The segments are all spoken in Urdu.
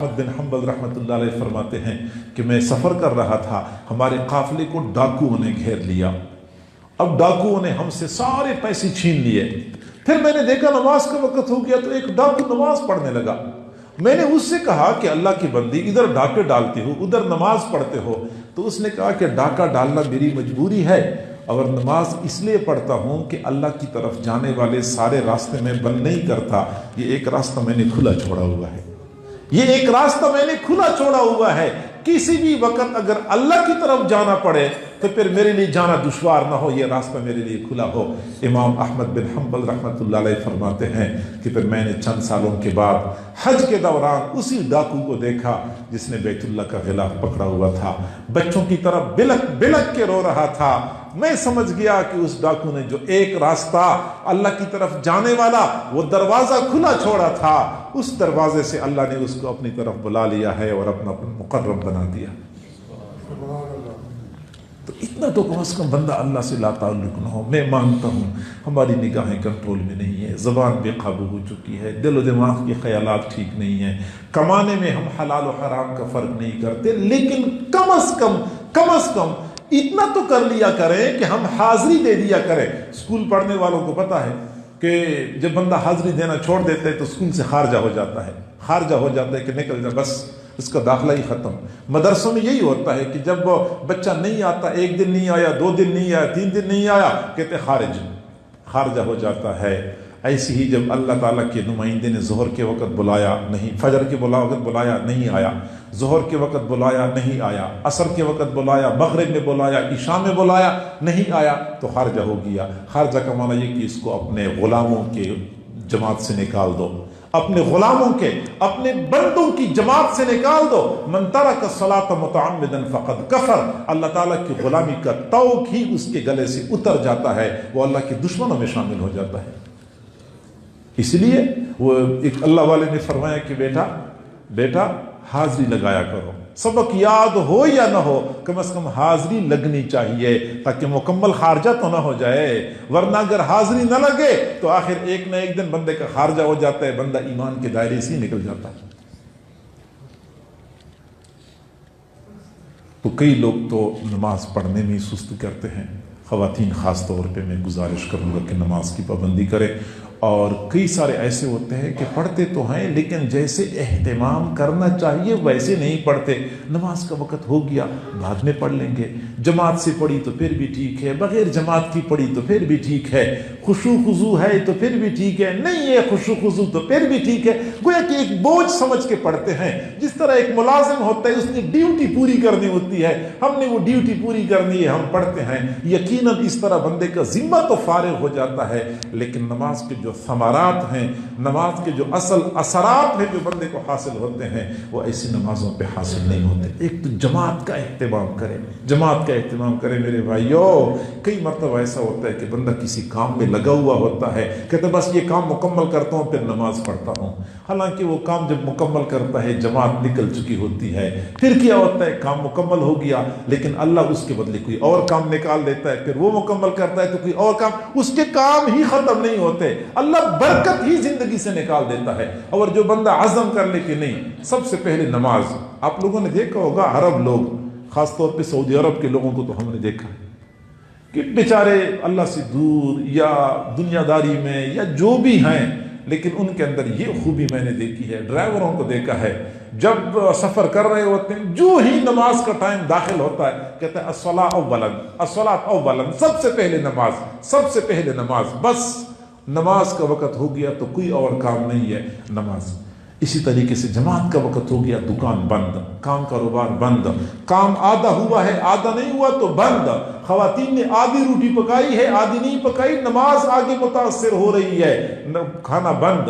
احمد بن حنبل رحمۃ اللہ علیہ فرماتے ہیں کہ میں سفر کر رہا تھا، ہمارے قافلے کو ڈاکوؤں نے گھیر لیا۔ اب ڈاکوؤں نے ہم سے سارے پیسے چھین لیے۔ پھر میں نے دیکھا نماز کا وقت ہو گیا تو ایک ڈاکو نماز پڑھنے لگا۔ میں نے اس سے کہا کہ اللہ کی بندی، ادھر ڈاکے ڈالتے ہو ادھر نماز پڑھتے ہو؟ تو اس نے کہا کہ ڈاکہ ڈالنا میری مجبوری ہے، اور نماز اس لیے پڑھتا ہوں کہ اللہ کی طرف جانے والے سارے راستے میں بند نہیں کرتا، یہ ایک راستہ میں نے کھلا چھوڑا ہوا ہے، یہ ایک راستہ میں نے کھلا چھوڑا ہوا ہے۔ کسی بھی وقت اگر اللہ کی طرف جانا پڑے تو پھر میرے لیے جانا دشوار نہ ہو، یہ راستہ میرے لیے کھلا ہو۔ امام احمد بن حنبل رحمۃ اللہ علیہ فرماتے ہیں کہ پھر میں نے چند سالوں کے بعد حج کے دوران اسی ڈاکو کو دیکھا جس نے بیت اللہ کا غلاف پکڑا ہوا تھا، بچوں کی طرف بلک بلک کے رو رہا تھا۔ میں سمجھ گیا کہ اس ڈاکو نے جو ایک راستہ اللہ کی طرف جانے والا وہ دروازہ کھلا چھوڑا تھا، اس دروازے سے اللہ نے اس کو اپنی طرف بلا لیا ہے اور اپنا مقرب بنا دیا۔ تو اتنا تو کم از کم بندہ اللہ سے لا تعلق نہ ہو۔ میں مانتا ہوں ہماری نگاہیں کنٹرول میں نہیں ہے، زبان بے قابو ہو چکی ہے، دل و دماغ کے خیالات ٹھیک نہیں ہیں، کمانے میں ہم حلال و حرام کا فرق نہیں کرتے، لیکن کم از کم اتنا تو کر لیا کریں کہ ہم حاضری دے دیا کریں۔ اسکول پڑھنے والوں کو پتہ ہے کہ جب بندہ حاضری دینا چھوڑ دیتا ہے تو اسکول سے خارجہ ہو جاتا ہے کہ نکل جا، بس اس کا داخلہ ہی ختم۔ مدرسوں میں یہی ہوتا ہے کہ جب بچہ نہیں آتا، ایک دن نہیں آیا، 2 دن نہیں آیا، 3 دن نہیں آیا، کہتے خارجہ ہو جاتا ہے۔ ایسی ہی جب اللہ تعالیٰ کے نمائندے نے ظہر کے وقت بلایا نہیں، فجر کے وقت بلایا نہیں آیا، ظہر کے وقت بلایا نہیں آیا، عصر کے وقت بلایا، مغرب میں بلایا، عشاء میں بلایا نہیں آیا، تو خارجہ ہو گیا۔ خارجہ کا معنی یہ کہ اس کو اپنے غلاموں کے جماعت سے نکال دو، اپنے غلاموں کے، اپنے بندوں کی جماعت سے نکال دو۔ من ترک الصلاۃ متعمدا فقد کفر، اللہ تعالیٰ کی غلامی کا طوق ہی اس کے گلے سے اتر جاتا ہے، وہ اللہ کے دشمنوں میں شامل ہو جاتا ہے۔ اس لیے وہ ایک اللہ والے نے فرمایا کہ بیٹا حاضری لگایا کرو، سبق یاد ہو یا نہ ہو کم از کم حاضری لگنی چاہیے تاکہ مکمل خارجہ تو نہ ہو جائے، ورنہ اگر حاضری نہ لگے تو آخر ایک نہ ایک دن بندے کا خارجہ ہو جاتا ہے، بندہ ایمان کے دائرے سے نکل جاتا ہے۔ تو کئی لوگ تو نماز پڑھنے میں سست کرتے ہیں، خواتین خاص طور پہ میں گزارش کروں گا کہ نماز کی پابندی کریں۔ اور کئی سارے ایسے ہوتے ہیں کہ پڑھتے تو ہیں لیکن جیسے اہتمام کرنا چاہیے ویسے نہیں پڑھتے۔ نماز کا وقت ہو گیا، بعد میں پڑھ لیں گے، جماعت سے پڑھی تو پھر بھی ٹھیک ہے، بغیر جماعت کی پڑھی تو پھر بھی ٹھیک ہے، خشوع خضوع ہے تو پھر بھی ٹھیک ہے، نہیں ہے خشوع خضوع تو پھر بھی ٹھیک ہے۔ گویا کہ ایک بوجھ سمجھ کے پڑھتے ہیں، جس طرح ایک ملازم ہوتا ہے، اس نے ڈیوٹی پوری کرنی ہوتی ہے، ہم نے وہ ڈیوٹی پوری کرنی ہے، ہم پڑھتے ہیں۔ یقیناً اس طرح بندے کا ذمہ تو فارغ ہو جاتا ہے، لیکن نماز کے جو ثمرات ہیں، نماز کے جو اصل اثرات ہیں جو بندے کو حاصل ہوتے ہیں، وہ ایسی نمازوں پہ حاصل نہیں ہوتے۔ ایک تو جماعت کا اہتمام کرے میرے بھائیو۔ کئی مرتبہ ایسا ہوتا ہے کہ بندہ کسی کام میں لگا ہوا ہوتا ہے، کہتا ہے بس یہ کام مکمل کرتا ہوں پھر نماز پڑھتا ہوں، حالانکہ وہ کام جب مکمل کرتا ہے جماعت نکل چکی ہوتی ہے، پھر کیا ہوتا ہے کام مکمل ہو گیا لیکن اللہ اس کے بدلے کوئی اور کام نکال دیتا ہے، پھر وہ مکمل کرتا ہے تو کوئی اور کام، اس کے کام ہی ختم نہیں ہوتے، اللہ برکت ہی زندگی سے نکال دیتا ہے۔ اور جو بندہ عزم کر لے کہ نہیں سب سے پہلے نماز، آپ لوگوں نے دیکھا ہوگا عرب لوگ، خاص طور پہ سعودی عرب کے لوگوں کو تو ہم نے دیکھا کہ بیچارے اللہ سے دور یا دنیا داری میں یا جو بھی ہیں، لیکن ان کے اندر یہ خوبی میں نے دیکھی ہے، ڈرائیوروں کو دیکھا ہے، جب سفر کر رہے ہوتے ہیں جو ہی نماز کا ٹائم داخل ہوتا ہے کہتے ہیں الصلاۃ اولا، سب سے پہلے نماز، بس نماز کا وقت ہو گیا تو کوئی اور کام نہیں ہے، نماز۔ اسی طریقے سے جماعت کا وقت ہو گیا، دکان بند، کام کاروبار بند، کام آدھا ہوا ہے آدھا نہیں ہوا تو بند، خواتین نے آدھی روٹی پکائی ہے آدھی نہیں پکائی، نماز آگے متاثر ہو رہی ہے، کھانا بند،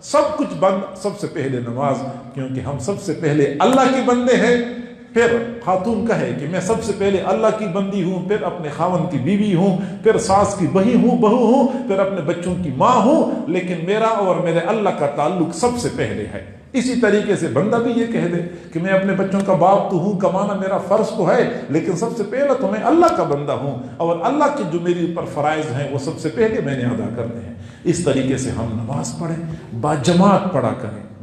سب کچھ بند، سب سے پہلے نماز، کیونکہ ہم سب سے پہلے اللہ کے بندے ہیں۔ پھر خاتون کہے کہ میں سب سے پہلے اللہ کی بندی ہوں، پھر اپنے خاوند کی بیوی ہوں، پھر ساس کی بہو ہوں، پھر اپنے بچوں کی ماں ہوں، لیکن میرا اور میرے اللہ کا تعلق سب سے پہلے ہے۔ اسی طریقے سے بندہ بھی یہ کہہ دے کہ میں اپنے بچوں کا باپ تو ہوں، کمانا میرا فرض تو ہے، لیکن سب سے پہلے تو میں اللہ کا بندہ ہوں، اور اللہ کے جو میرے اوپر فرائض ہیں وہ سب سے پہلے میں نے ادا کرنے ہیں۔ اس طریقے سے ہم نماز پڑھیں، باجماعت پڑھا کریں،